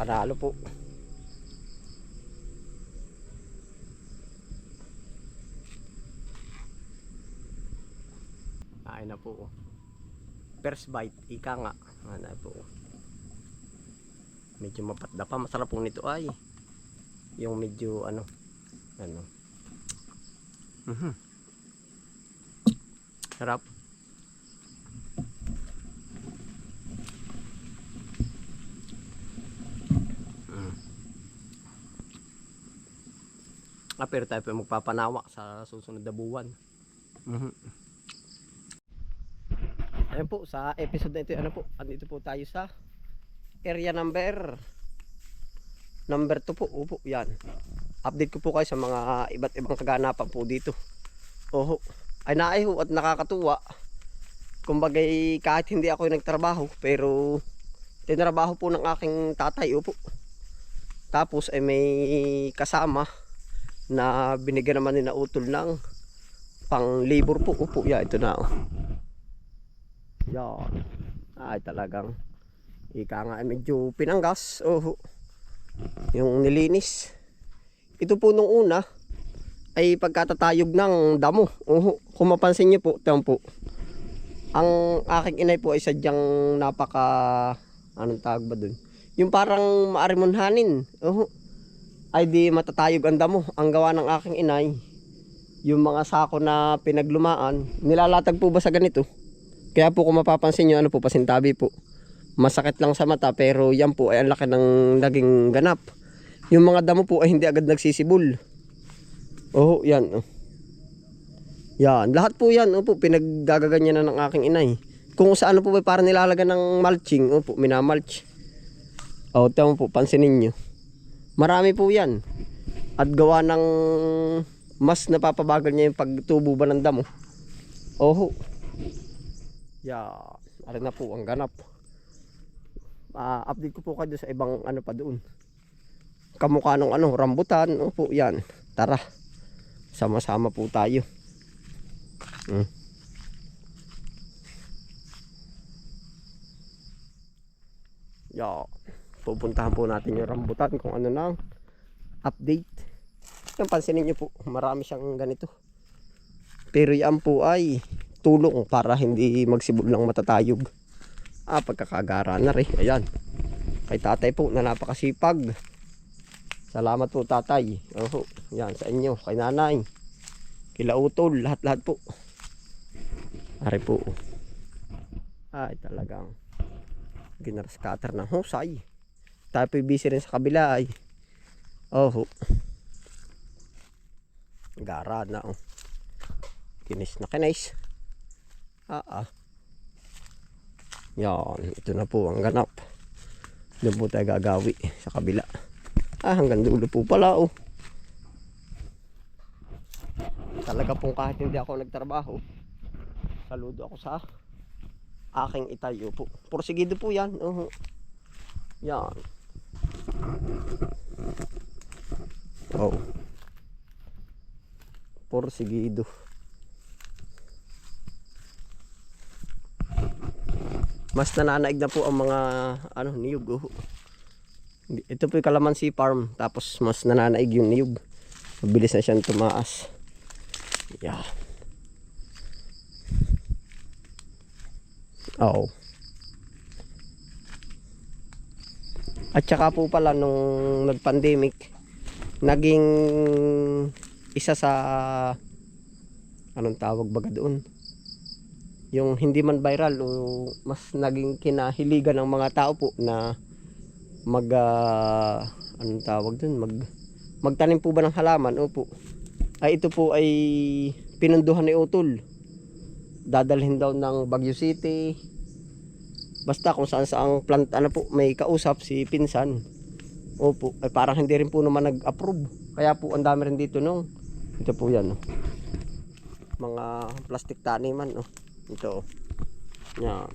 Panalo po. Kain na po. First bite, ika nga. Ano po. Medyo mapatda pa. Masarap po nito ay yung medyo ano. Sarap. Pero tayo po magpapanawa sa susunod na buwan. Ayan po, sa episode na ito, andito po tayo sa area number 2 po. Opo, yan. Update ko po kayo sa mga iba't ibang kaganapan po dito. Oho, ay naiho at nakakatuwa. Kumbagay kahit hindi ako yung nagtrabaho, pero tinrabaho po ng aking tatay. Opo. Tapos ay may kasama na binigyan naman ni na utol ng pang labor po. Opo, yan, ito na. Yan. Ay talagang ika nga ay medyo pinanggas. Oho. Yung nilinis. Ito po nung una ay pagkatatayog ng damo. Oho. Kung mapansin nyo po, tiyan po. Ang aking inay po ay sadyang napaka anong tawag ba dun? Yung parang maarimonhanin. Oho. Ay di matatayog ang damo. Ang gawa ng aking inay, yung mga sako na pinaglumaan, nilalatag po ba sa ganito? Kaya po kung mapapansin nyo, ano po, pasintabi po. Masakit lang sa mata, pero yan po ay ang laki ng naging ganap. Yung mga damo po ay hindi agad nagsisibol. Oh, yan. Oh. Yan, lahat po yan, oh, po, pinaggagaganyan na ng aking inay. Kung saan po ba para nilalagan ng mulching, oh, po, minamulch. Oh, tama po, pansinin nyo. Marami po yan. At gawa ng mas napapabagal niya yung pagtubo ba ng damo. Oh, yan, alin na po ang ganap. Update ko po kayo sa ibang ano pa doon. Kamukha ng ano, rambutan. Opo, yan. Tara. Sama-sama po tayo. Yan. Pupuntahan po natin yung rambutan kung ano nang update. Yung pansinin nyo po, marami siyang ganito. Pero yan po ay tulong para hindi magsibol ng matatayog. Pagkakagara na rin. Ayan. Kay tatay po na napakasipag. Salamat po tatay. Oh, yan sa inyo, kay nanay, kila utol, lahat-lahat po. Ari po. Ay talagang ginarascatter ng husay. Tayo po busy rin sa kabila ay. Oh. Gara na oh. Kinis na kinis. Yan, ito na po ang ganap. Doon po tayo gagawi sa kabila. Hanggang dulo po pala oh. Talaga pong kahit hindi ako nagtrabaho, saludo ako sa aking itayo po. Porsigido po yan. Yan. Oh. Porsigido. Mas nananaig na po ang mga ano, niyog. Ito po yung Calamansi Farm. Tapos mas nananaig yung niyog. Mabilis na siyang tumaas. Yeah. Oh. At saka po pala nung nag-pandemic, naging isa sa anong tawag baga doon, yung hindi man viral o mas naging kinahiligan ng mga tao po na anong tawag doon, magtanim po ba ng halaman. Opo. Ay ito po ay pinunduhan ni utol. Dadalhin daw ng Baguio City. Basta kung saan saang plant ano po, may kausap si pinsan. Opo, ay parang hindi rin po naman nag-approve. Kaya po ang dami rin dito nung. Ito po yan. Mga plastic taniman. Ito. Yan.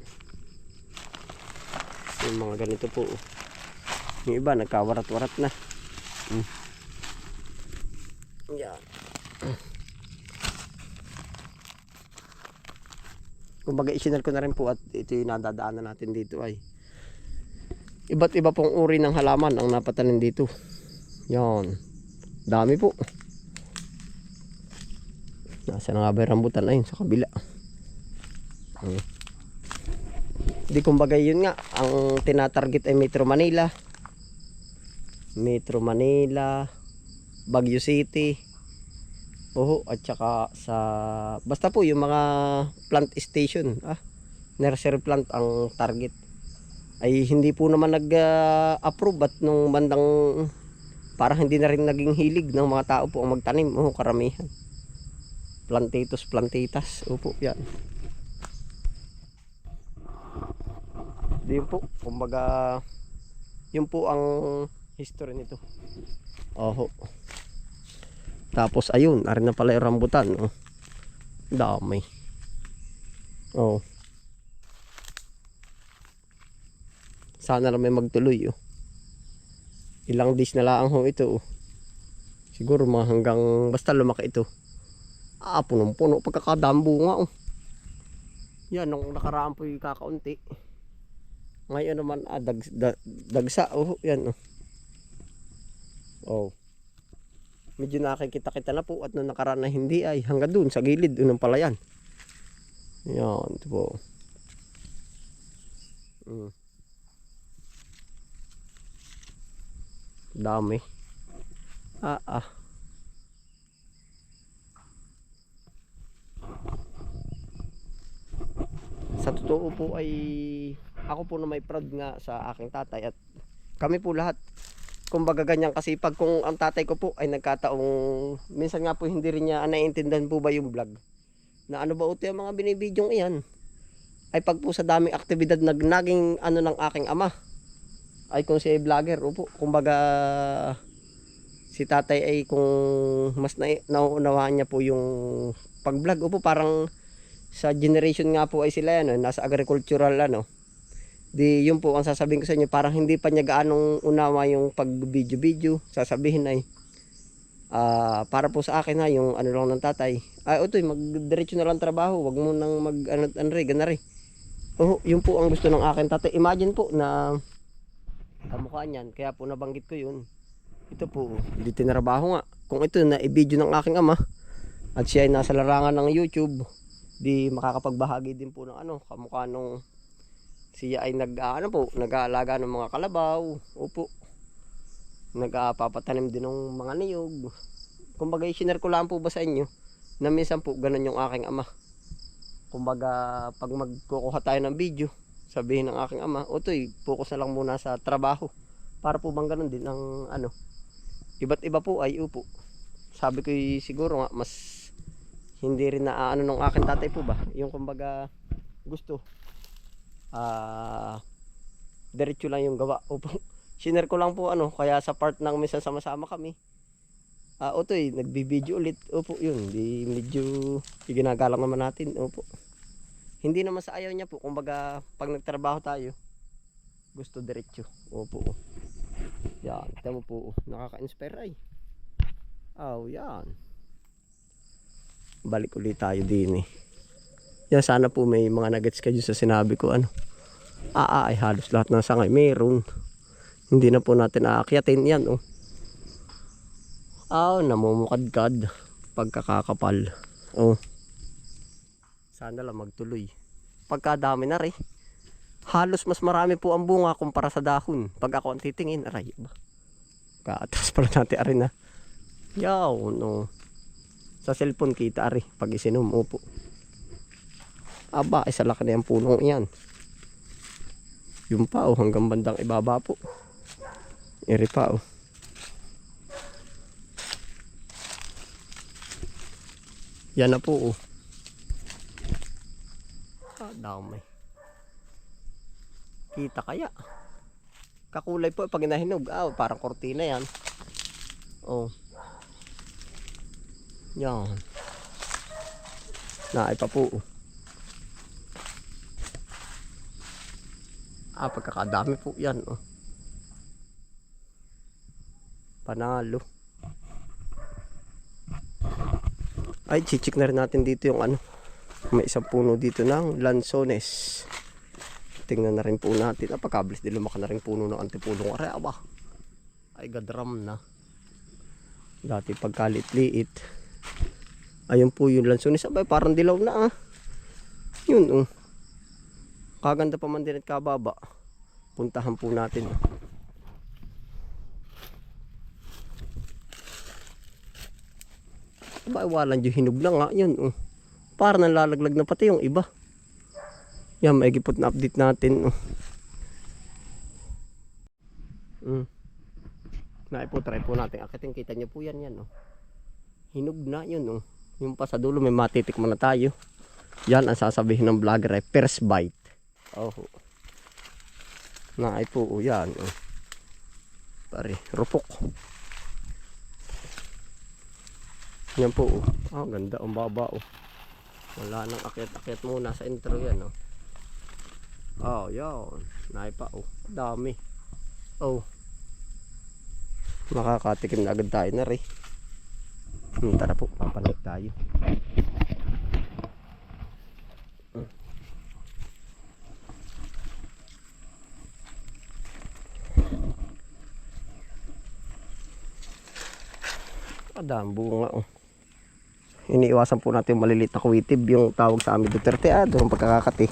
Yung mga ganito po. Yung iba nagkawarat-warat na. Yan. Kumbaga isinal ko na rin po at ito yung nadadaanan natin dito ay Iba't iba pong uri ng halaman ang napatanim dito. Yan. Dami po. Nasa na nga ba yung rambutan? Ayun, sa kabila. Di kumbaga yun nga, ang tinatarget ay Metro Manila. Metro Manila, Baguio City. At saka sa basta po yung mga plant station, nursery plant ang target. Ay hindi po naman nag-approve at nung bandang parang hindi na rin naging hilig ng mga tao po ang magtanim. Karamihan. Plantitos, plantitas. Yan. Di po, kumbaga yun po ang history nito. Tapos ayun, arin na pala yung rambutan. Dami. Sana lang may magtuloy. Ilang days na lang ito. Siguro mga hanggang basta lumaki ito. Punong-puno pagkakadambo nga. Yan, nung nakaraan po yung kakaunti. Ngayon naman dagsa. Yan. Medyo nakikita-kita na po at nung nakaraan na hindi ay hanggang dun sa gilid ng palayan. Yan, ito po. Dami. Sa totoo po ay ako po na may proud nga sa aking tatay at kami po lahat. Kumbaga ganyan kasi pag kung ang tatay ko po ay nagkataong minsan nga po hindi rin niya naiintindihan po ba yung vlog na ano ba uto yung mga binibidyong iyan ay pag po sa daming aktibidad naging ng aking ama ay kung siya ay vlogger. Kumbaga si tatay ay kung mas nauunawaan niya po yung pag vlog parang sa generation nga po ay sila nasa agricultural di yun po ang sasabihin ko sa inyo, parang hindi pa niya gaanong unawa yung pag video sasabihin ay para po sa akin yung lang ng tatay magdiretso na lang trabaho, wag mo nang mag ganari. Yun po ang gusto ng akin tatay. Imagine po na kamukha niyan, kaya po nabanggit ko yun. Ito po, hindi tinrabaho nga. Kung ito na i-video ng aking ama at siya ay nasa larangan ng YouTube, di makakapagbahagi din po ng kamukha nung siya ay nag-aalaga ng mga kalabaw. Nagpapatanim din ng mga niyog. Kumbaga i-share ko lang po ba sa inyo na minsan po ganun yung aking ama. Kumbaga pag magkukuha tayo ng video, sabihin ng aking ama, focus na lang muna sa trabaho. Para po bang ganun din ang iba't iba po ay sabi ko siguro nga mas hindi rin na ng aking tatay po ba yung kumbaga gusto diretso lang yung gawa. Share ko lang po kaya sa part ng minsan sama-sama kami nagbibideo ulit. Yun di medyo ginagalang naman natin. Hindi naman sa ayaw niya po, kumbaga pag nagtrabaho tayo gusto diretso. Yan, tama po, nakaka-inspire ay. Yan, balik ulit tayo din yan. Sana po may mga nuggets kayo sa sinabi ko ay halos lahat ng sangay meron. Hindi na po natin aakyatin yan namumukadkad pagkakakapal. Sana lang magtuloy. Pagkadami na rin, halos mas marami po ang bunga kumpara sa dahon. Pag ako ang titingin, aray ba, kaatas pala natin arin yaw sa cellphone kita ari pag isinom. Isa laki na yung punong yan. Yung pa hanggang bandang ibaba po. Iri pa yan na po dami. Kita kaya kakulay po pag nahinog. Parang kortina yan. Yan na ipa po. Pagkakadami po yan panalo. Ay chichik na rin natin dito yung may isang puno dito ng lansones. Tingnan na rin po natin. Napakabilis din lumaki na rin puno ng antipulong areaba. Ay gadram na. Dati pagkalit-liit. Ayun po yung lansones. Abay parang dilaw na ah. Yun oh. Kaganda pa man din at kababa. Puntahan po natin. Abay walang yung hinog na nga. Yun oh. Parang nalalaglag na pati yung iba. Yan, may gipot na update natin. Po, try po natin. Akitin, kita nyo po yan. Oh. Hinog na yun. Oh. Yung pa sa dulo, may matitikman na tayo. Yan ang sasabihin ng vlogger ay first bite. Oh. Naay po, oh, yan. Oh. Pare, rupok. Yan po. Oh. Ganda, ang baba. Oh. Wala nang akyat-akyat muna sa intro yan. Oh. Oh, yun. Naay pa, oh. Dami. Oh. Makakatikim na agad tayo na rin. Tara po, papanik tayo. Dami bunga, oh. Iniiwasan po natin yung maliliit na kuwitib, yung tawag sa amin Duterte, doon pagkakakati.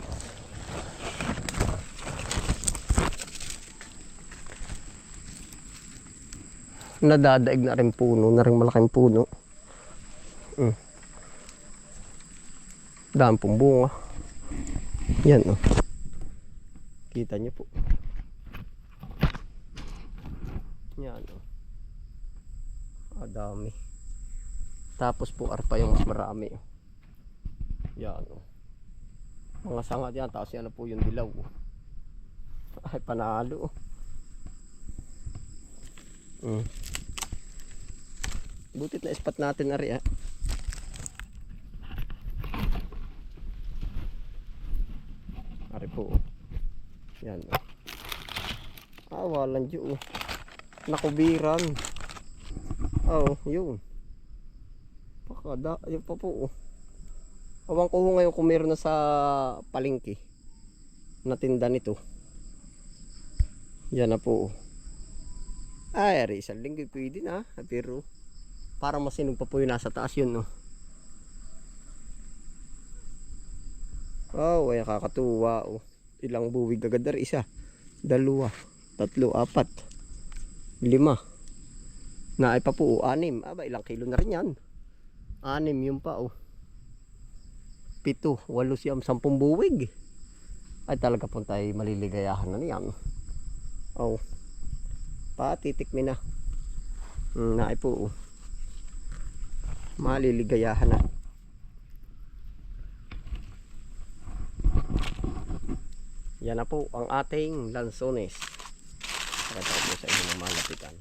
Nadadaig na rin puno, na rin malaking puno. Dami pong bunga. Yan oh. Kita nyo po. Yan oh. Dami. Tapos po arpa yung mas marami oh. Yan oh. Mga sangat yan. Tapos yan na po yung dilaw oh. Ay panalo oh. Butit na spot natin na rin. Ari po. Yan. Walang dyo. Nakubiran. Oh, yun. Pakada. Ayun pa po. Awang ko ngayon kung meron na sa palengke na tinda nito. Yan na po. Ay, ari, isang linggo pwede na. Pero parang masinog pa po yung nasa taas yun, no? Oh, ay kakatuwa, oh. Ilang buwig agad na rin. 1, 2, 3, 4, 5. Naay pa po, 6. Aba, ilang kilo na rin yan. 6 yun pa, oh. 7, 8, 10 buwig. Ay talaga po tayo maliligayahan na niyan. Oh. Patitikmin na. Naay po, oh. Maliligayahan na. Yan na po ang ating lansones. Pakita ko po sa inyo ng malapitan.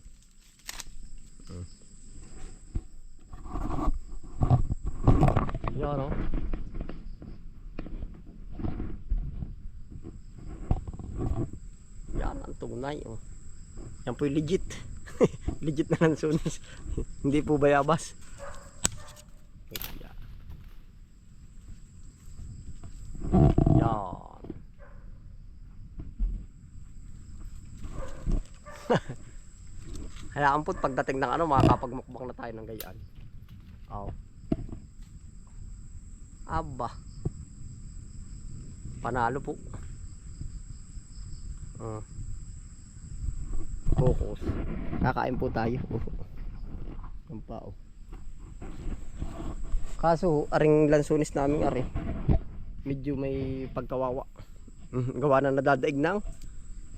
Yan o. Yan ang tunay oh. Yan po yung legit. Legit na lansones. Hindi po bayabas. Yan. Hayaan po pagdating ng ano, makakapagmukbang na tayo ng gayaan. Oh. Aba. Panalo po. Focus. Kakain po tayo. Yan pa oh. Kaso aring lansones namin ari. Medyo may pagkawawa. Gawa na nadadaig ng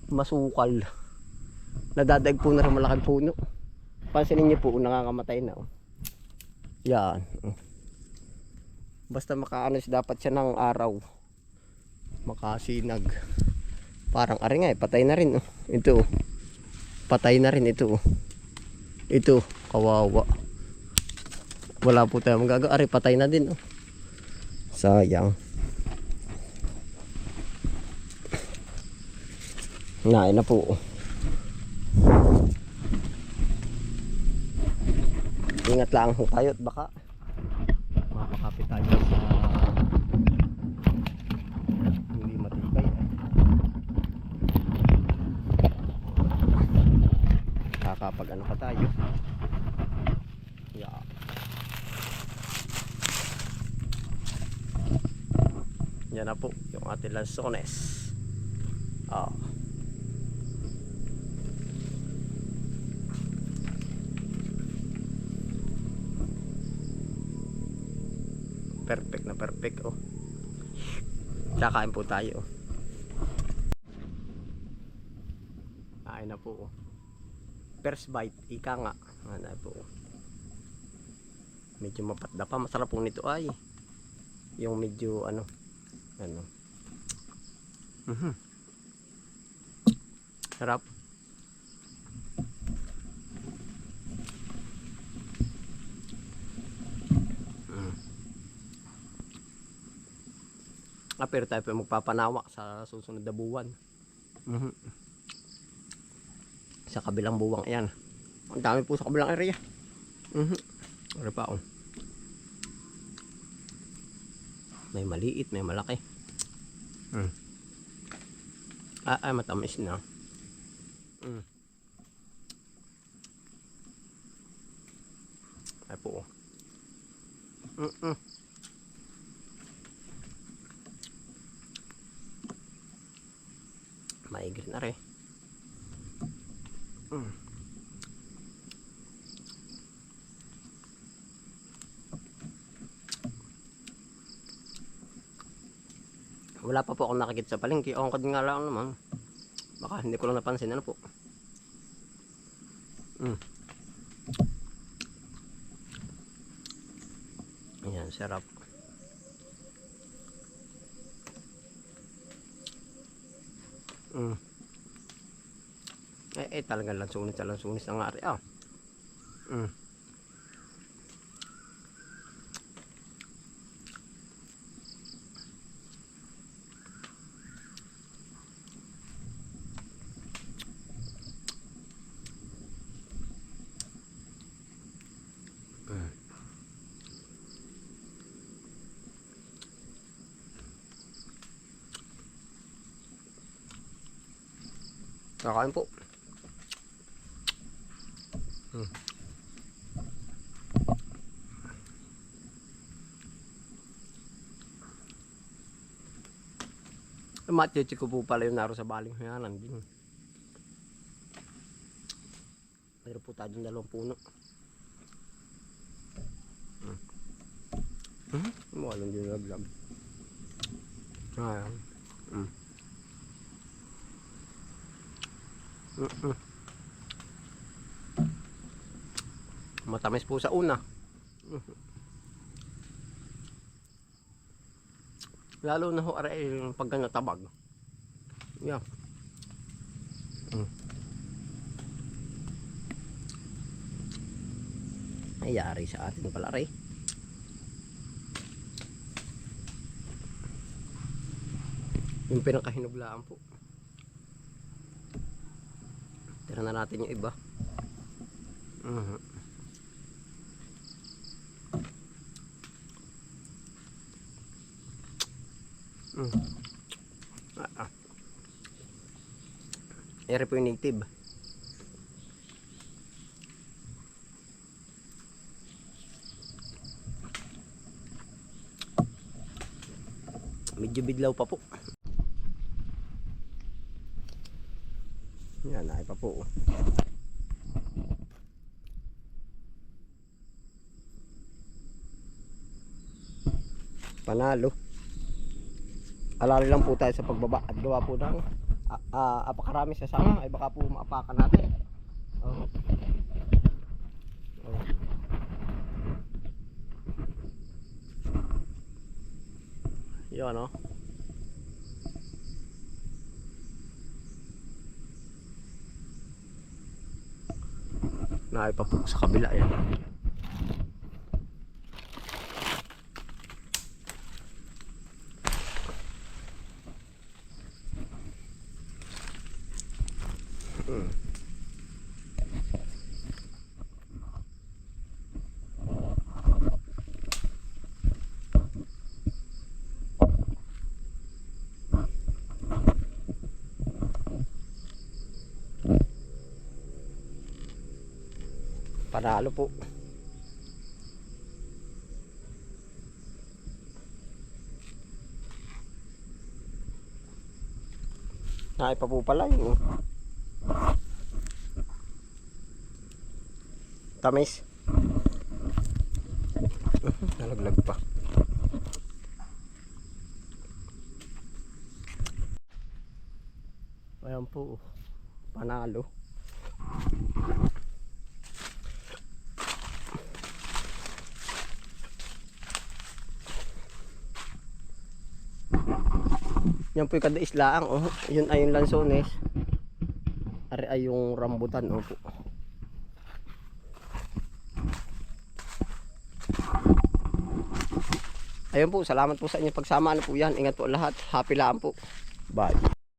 masukal. Nadadaig po na rin malaking puno. Pansinin niyo po, nangangamatay na. Oh. Yan. Basta makaano siya, dapat siya ng araw. Makasinag. Parang ari nga, patay na rin. Oh. Ito. Oh. Patay na rin ito. Oh. Ito, kawawa. Wala po tayo magagawa. Ari, patay na din. Oh. Sayang. Nain na po. Ingat lang ho tayo at baka mapakapit tayo sa hindi matibay. makapag ano pa tayo. Yeah. Yan na po yung ating lansones. Perfect na perfect oh. Kakain po tayo. Kain na po oh. First bite, ika nga. Ano po. Medyo mapatda pa. Masarap po nito ay yung medyo ano. Sarap. Pero tayo pa magpapanawa sa susunod na buwan. Sa kabilang buwang yan. Ang dami po sa kabilang area. Ano pa oh. May maliit, may malaki. Matamis na. Ay po. Maigre na rin. Wala pa po akong nakikita sa palengke. Ang kad nga lang naman. Baka hindi ko lang napansin. Ano po? Ayan, sarap. Talagang lansunis sa lansunis ang ari. Kakain po. Matyachi ko po pala yung naro sa baling hayanan din. Mayroon po tayo yung 2 puno. Walang din laglag. Ayan. Matamis po sa una. Lalo na ho aray pag ganyan tabag. Yeah. Ay yari sa atin pala rin. Yung pinakahinublaan po. Tira na natin yung iba. Ere po yung native. Medyo bidlaw pa po. Yan, ay pa po. Panalo. Alala lang po tayo sa pagbaba at gawa po ng apakarami sa sanga ay baka po maapakan natin. Yun o. Naipa po sa kabila yan. Panalo po. Naipa po pala yun. Tamis. Nalaglag pa. Ayan po. Panalo. Yan po yung kada islaang. Oh. Yun ay yung lansones. Ari ay yung rambutan. Oh, po. Ayun po, salamat po sa inyong pagsama. Ano po yan? Ingat po lahat. Happy lang po. Bye.